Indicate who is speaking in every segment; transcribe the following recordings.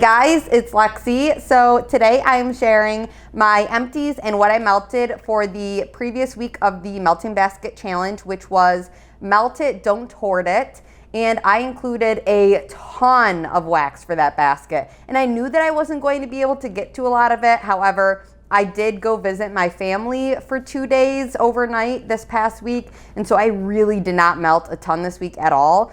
Speaker 1: guys, it's Lexi. So today I am sharing my empties and what I melted for the previous week of the Melting Basket Challenge, which was Melt It, Don't Hoard It. And I included a ton of wax for that basket. And I knew that I wasn't going to be able to get to a lot of it. However, I did go visit my family for 2 days overnight this past week. And so I really did not melt a ton this week at all.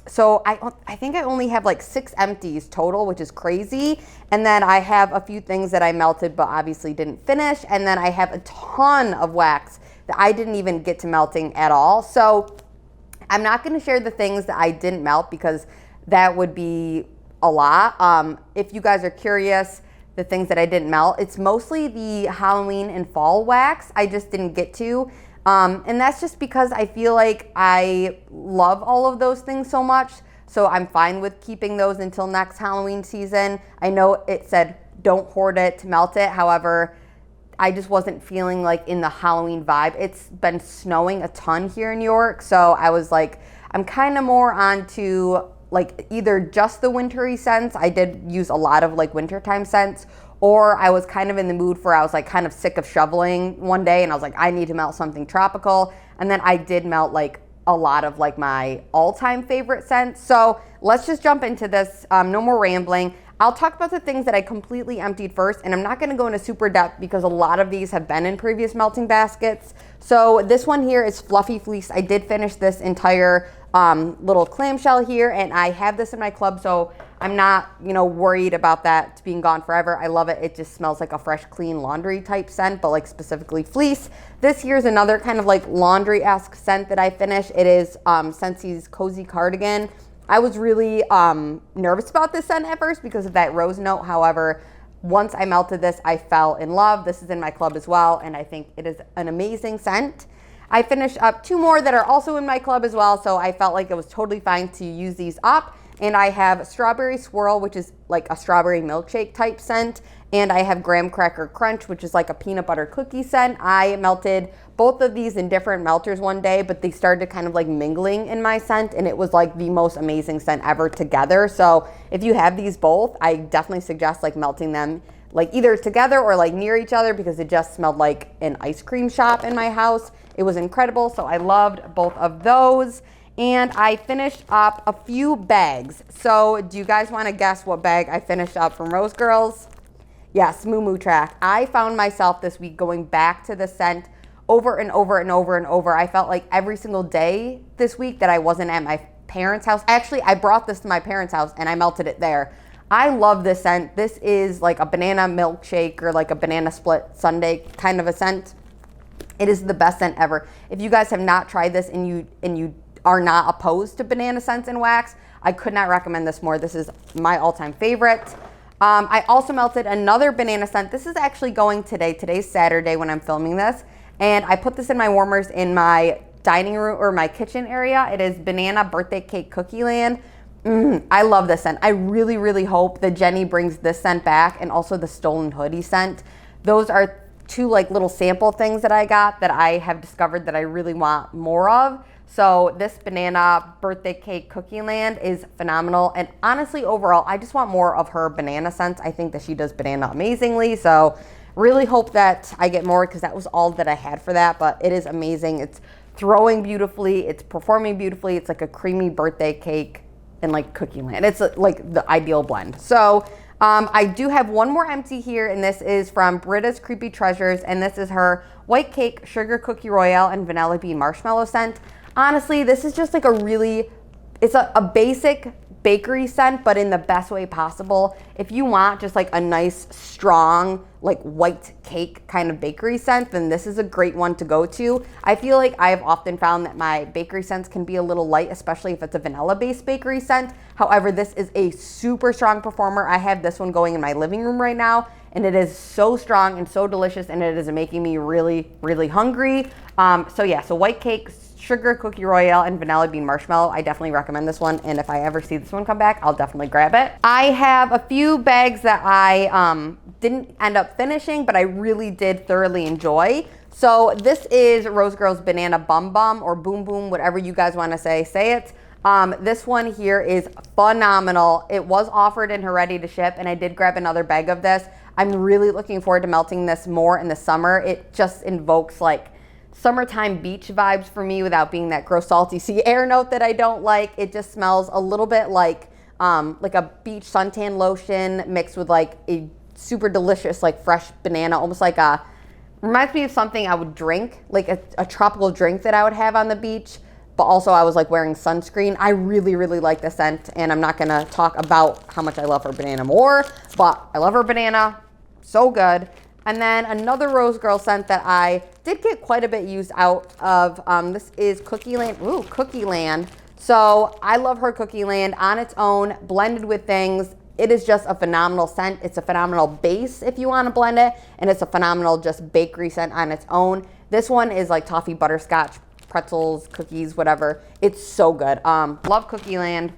Speaker 1: So I think I only have like 6 empties total, which is crazy. And then I have a few things that I melted but obviously didn't finish. And then I have a ton of wax that I didn't even get to melting at all. So I'm not going to share the things that I didn't melt because that would be a lot. If you guys are curious, the things that I didn't melt, it's mostly the Halloween and fall wax I just didn't get to. And that's just because I feel like I love all of those things so much. So I'm fine with keeping those until next Halloween season. I know it said don't hoard it, melt it. However, I just wasn't feeling like in the Halloween vibe. It's been snowing a ton here in New York. So I was like, I'm kind of more onto like either just the wintry scents. I did use a lot of like wintertime scents, or I was kind of in the mood for, I was like kind of sick of shoveling one day and I was like, I need to melt something tropical. And then I did melt like a lot of like my all-time favorite scents. So let's just jump into this. No more rambling. I'll talk about the things that I completely emptied first, and I'm not gonna go into super depth because a lot of these have been in previous melting baskets. So this one here is Fluffy Fleece. I did finish this entire little clamshell here, and I have this in my club, so I'm not, worried about that being gone forever. I love it. It just smells like a fresh, clean laundry type scent, but like specifically fleece. This here is another kind of like laundry-esque scent that I finished. It is Scentsi's Cozy Cardigan. I was really nervous about this scent at first because of that rose note. However, once I melted this, I fell in love. This is in my club as well, and I think it is an amazing scent. I finished up 2 more that are also in my club as well, so I felt like it was totally fine to use these up. And I have Strawberry Swirl, which is like a strawberry milkshake type scent. And I have Graham Cracker Crunch, which is like a peanut butter cookie scent. I melted both of these in different melters one day, but they started kind of like mingling in my scent, and it was like the most amazing scent ever together. So if you have these both, I definitely suggest like melting them like either together or like near each other because it just smelled like an ice cream shop in my house. It was incredible. So I loved both of those. And I finished up a few bags. So do you guys want to guess what bag I finished up from Rose Girls? Yes, Moo Moo Track. I found myself this week going back to the scent over and over and over and over. I felt like every single day this week that I wasn't at my parents' house. Actually, I brought this to my parents' house and I melted it there. I love this scent. This is like a banana milkshake or like a banana split sundae kind of a scent. It is the best scent ever. If you guys have not tried this and you are not opposed to banana scents and wax, I could not recommend this more. This is my all-time favorite. I also melted another banana scent. This is actually going today. Today's Saturday when I'm filming this. And I put this in my warmers in my dining room or my kitchen area. It is Banana Birthday Cake Cookie Land. I love this scent. I really, really hope that Jenny brings this scent back, and also the Stolen Hoodie scent. Those are 2 like little sample things that I got that I have discovered that I really want more of. So this Banana Birthday Cake Cookie Land is phenomenal. And honestly, overall, I just want more of her banana scents. I think that she does banana amazingly. So really hope that I get more because that was all that I had for that. But it is amazing. It's throwing beautifully. It's performing beautifully. It's like a creamy birthday cake and like cookie land. It's like the ideal blend. So I do have one more empty here, and this is from Britta's Creepy Treasures. And this is her White Cake Sugar Cookie Royale and Vanilla Bean Marshmallow scent. Honestly, this is just like it's a basic bakery scent, but in the best way possible. If you want just like a nice, strong, like white cake kind of bakery scent, then this is a great one to go to. I feel like I've often found that my bakery scents can be a little light, especially if it's a vanilla-based bakery scent. However, this is a super strong performer. I have this one going in my living room right now, and it is so strong and so delicious, and it is making me really, really hungry. So White Cake Sugar Cookie Royale and Vanilla Bean Marshmallow. I definitely recommend this one, and if I ever see this one come back, I'll definitely grab it. I have a few bags that I didn't end up finishing, but I really did thoroughly enjoy. So this is Rose Girls Banana Bum Bum or Boom Boom, whatever you guys want to say it. This one here is phenomenal. It was offered and ready to ship, and I did grab another bag of this. I'm really looking forward to melting this more in the summer. It just invokes like summertime beach vibes for me without being that gross salty sea air note that I don't like. It just smells a little bit like a beach suntan lotion mixed with like a super delicious like fresh banana, almost like reminds me of something I would drink, like a tropical drink that I would have on the beach, but also I was like wearing sunscreen. I really, really like the scent, and I'm not gonna talk about how much I love her banana more, but I love her banana, so good. And then another Rose Girl scent that I did get quite a bit used out of, this is Cookie Land. Ooh, Cookie Land. So I love her Cookie Land on its own, blended with things. It is just a phenomenal scent. It's a phenomenal base if you want to blend it, and it's a phenomenal just bakery scent on its own. This one is like toffee, butterscotch, pretzels, cookies, whatever. It's so good. Love Cookie Land.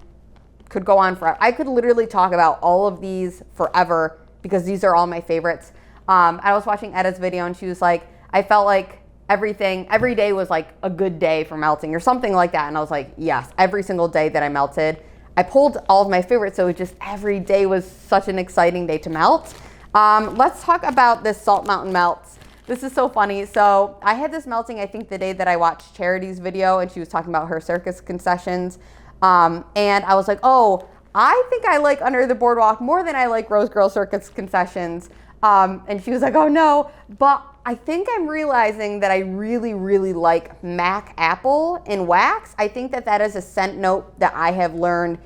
Speaker 1: Could go on forever. I could literally talk about all of these forever because these are all my favorites. I was watching Edda's video, and she was like, I felt like every day was like a good day for melting or something like that. And I was like, yes, every single day that I melted, I pulled all of my favorites. So it just every day was such an exciting day to melt. Let's talk about this Salt Mountain melts. This is so funny. So I had this melting, I think the day that I watched Charity's video, and she was talking about her circus concessions. And I was like, oh, I think I like Under the Boardwalk more than I like Rose Girl Circus concessions. And she was like, oh no, but I think I'm realizing that I really, really like Mac Apple in wax. I think that is a scent note that I have learned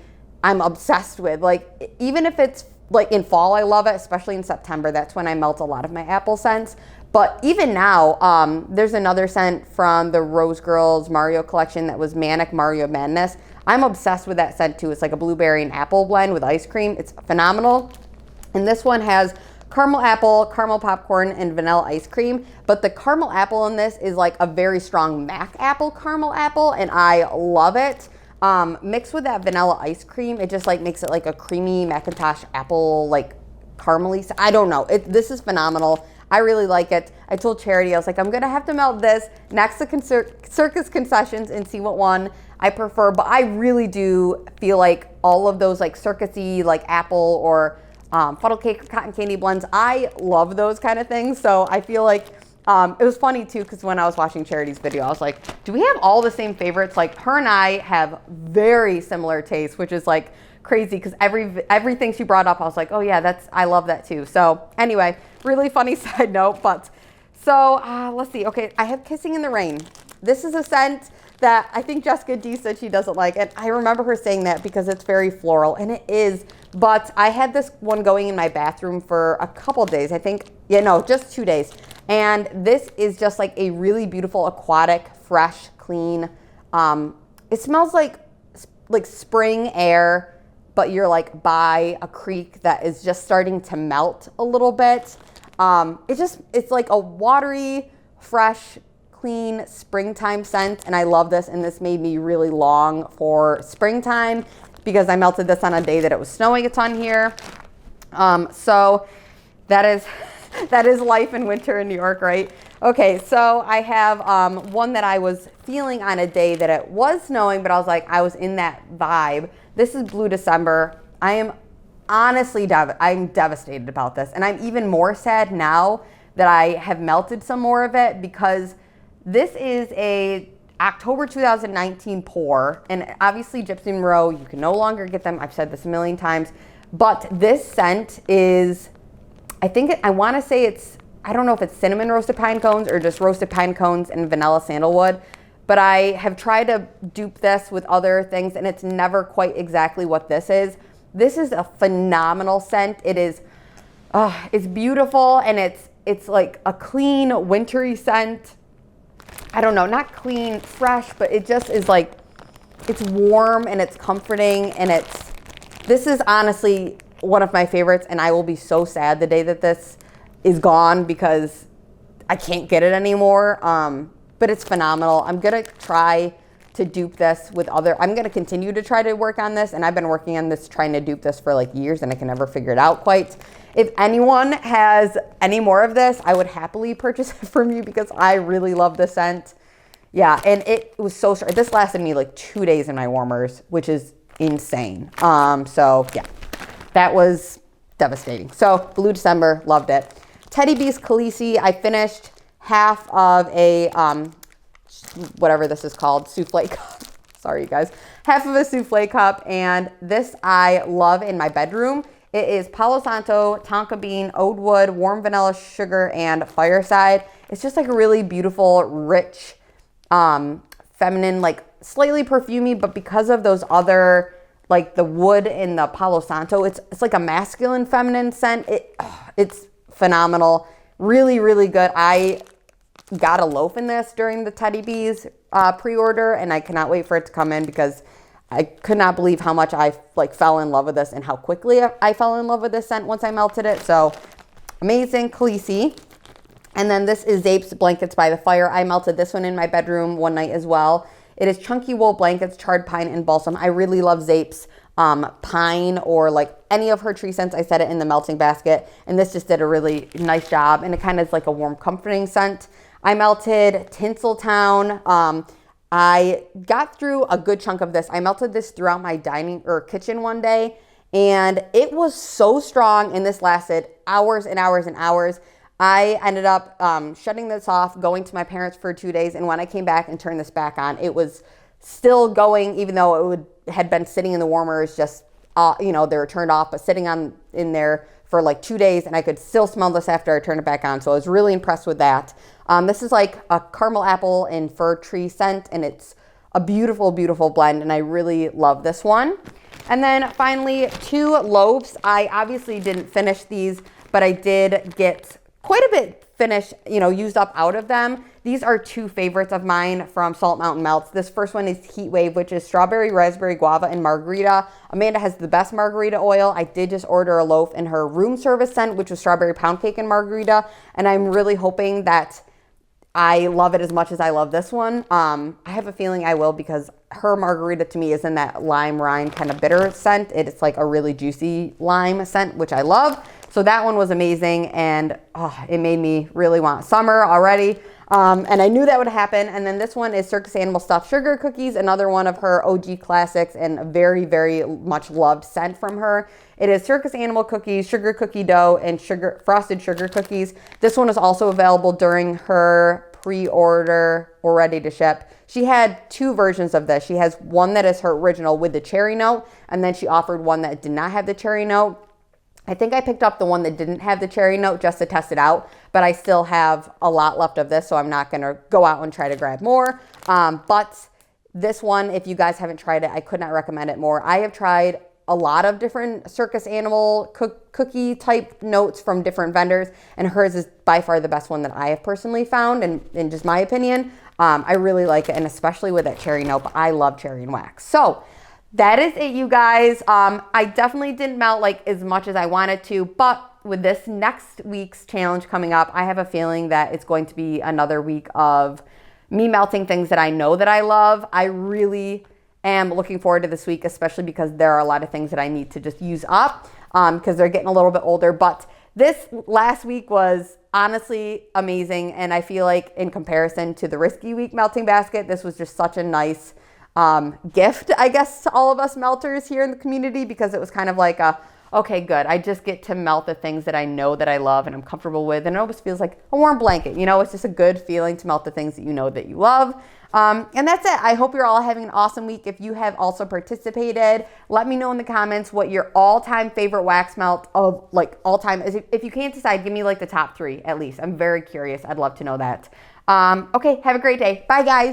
Speaker 1: I'm obsessed with. Like, even if it's like in fall, I love it, especially in September. That's when I melt a lot of my apple scents. But even now, there's another scent from the Rose Girls Mario collection that was Manic Mario Madness. I'm obsessed with that scent too. It's like a blueberry and apple blend with ice cream. It's phenomenal. And this one has caramel apple, caramel popcorn, and vanilla ice cream. But the caramel apple in this is like a very strong Mac apple caramel apple, and I love it. Mixed with that vanilla ice cream, it just like makes it like a creamy Macintosh apple, like caramely. I don't know. This is phenomenal. I really like it. I told Charity, I was like, I'm gonna have to melt this next to Circus Concessions and see what one I prefer. But I really do feel like all of those like circusy, like apple or funnel cake or cotton candy blends, I love those kind of things. So I feel like it was funny too, because when I was watching Charity's video, I was like, do we have all the same favorites? Like, her and I have very similar tastes, which is like crazy, because everything she brought up, I was like, oh yeah, I love that too. So anyway, really funny side note. But so let's see. Okay, I have Kissing in the Rain. This is a scent that I think Jessica D said she doesn't like, and I remember her saying that because it's very floral, and it is. But I had this one going in my bathroom for a couple days. I think, just 2 days. And this is just like a really beautiful, aquatic, fresh, clean. It smells like spring air, but you're like by a creek that is just starting to melt a little bit. It's like a watery, fresh, clean springtime scent, and I love this. And this made me really long for springtime, because I melted this on a day that it was snowing a ton here. So that is life in winter in New York, right? Okay, so I have one that I was feeling on a day that it was snowing, but I was in that vibe. This is Blue December. I am honestly I'm devastated about this, and I'm even more sad now that I have melted some more of it, because this is a October 2019 pour, and obviously Gypsy Monroe, you can no longer get them. I've said this a million times, but this scent is, I want to say I don't know if it's cinnamon roasted pine cones or just roasted pine cones and vanilla sandalwood, but I have tried to dupe this with other things, and it's never quite exactly what this is. This is a phenomenal scent. It is, it's beautiful, and it's like a clean, wintry scent. I don't know, not clean, fresh, but it just is like, it's warm and it's comforting, and this is honestly one of my favorites, and I will be so sad the day that this is gone, because I can't get it anymore. But it's phenomenal. I'm gonna try to dupe this with I'm gonna continue to try to work on this, and I've been working on this, trying to dupe this for like years, and I can never figure it out quite. If anyone has any more of this, I would happily purchase it from you, because I really love the scent. Yeah, and it was so strong. This lasted me like 2 days in my warmers, which is insane. So yeah, that was devastating. So Blue December, loved it. Teddy Beast Khaleesi, I finished half of a, whatever this is called, souffle cup. Sorry, you guys. Half of a souffle cup, and this I love in my bedroom. It is Palo Santo, tonka bean, oud wood, warm vanilla sugar, and fireside. It's just like a really beautiful, rich, feminine, like slightly perfumey, but because of those other, like the wood and the Palo Santo, it's like a masculine feminine scent. It's phenomenal. Really, really good. I got a loaf in this during the Teddy Bees pre-order, and I cannot wait for it to come in because I could not believe how much I like fell in love with this and how quickly I fell in love with this scent once I melted it. So amazing, Khaleesi. And then this is Zape's Blankets by the Fire. I melted this one in my bedroom one night as well. It is chunky wool blankets, charred pine, and balsam. I really love Zape's pine or like any of her tree scents. I set it in the melting basket, and this just did a really nice job, and it kind of is like a warm, comforting scent. I melted Tinseltown. I got through a good chunk of this. I melted this throughout my dining or kitchen one day, and it was so strong, and this lasted hours and hours and hours. I ended up shutting this off, going to my parents for 2 days, and when I came back and turned this back on, it was still going, even though it had been sitting in the warmers, just, you know, they were turned off, but sitting in there for like 2 days, and I could still smell this after I turned it back on, so I was really impressed with that. This is like a caramel apple and fir tree scent, and it's a beautiful, beautiful blend, and I really love this one. And then finally, 2 loaves. I obviously didn't finish these, but I did get quite a bit finished, you know, used up out of them. These are 2 favorites of mine from Salt Mountain Melts. This first one is Heat Wave, which is strawberry, raspberry, guava, and margarita. Amanda has the best margarita oil. I did just order a loaf in her room service scent, which was strawberry pound cake and margarita, and I'm really hoping that I love it as much as I love this one. I have a feeling I will, because her margarita to me is in that lime rind kind of bitter scent. It's like a really juicy lime scent, which I love. So that one was amazing, and it made me really want summer already. And I knew that would happen. And then this one is Circus Animal Stuffed Sugar Cookies, another one of her OG classics and a very, very much loved scent from her. It is Circus Animal Cookies, sugar cookie dough, and frosted sugar cookies. This one is also available during her pre-order or ready to ship. She had 2 versions of this. She has one that is her original with the cherry note, and then she offered one that did not have the cherry note. I think I picked up the one that didn't have the cherry note just to test it out, but I still have a lot left of this, so I'm not gonna go out and try to grab more. But this one, if you guys haven't tried it, I could not recommend it more. I have tried a lot of different circus animal cookie type notes from different vendors, and hers is by far the best one that I have personally found, and in just my opinion. I really like it, and especially with that cherry note, but I love cherry and wax. So that is it, you guys. I definitely didn't melt like as much as I wanted to, but with this next week's challenge coming up, I have a feeling that it's going to be another week of me melting things that I know that I love. I really am looking forward to this week, especially because there are a lot of things that I need to just use up because they're getting a little bit older. But this last week was honestly amazing, and I feel like in comparison to the Risky Week melting basket, this was just such a nice gift, I guess, to all of us melters here in the community, because it was kind of like okay, good. I just get to melt the things that I know that I love and I'm comfortable with, and it almost feels like a warm blanket. You know, it's just a good feeling to melt the things that you know that you love. And that's it. I hope you're all having an awesome week. If you have also participated, let me know in the comments what your all-time favorite wax melt of like all time is. If you can't decide, give me like the top 3 at least. I'm very curious. I'd love to know that. Okay, have a great day. Bye, guys.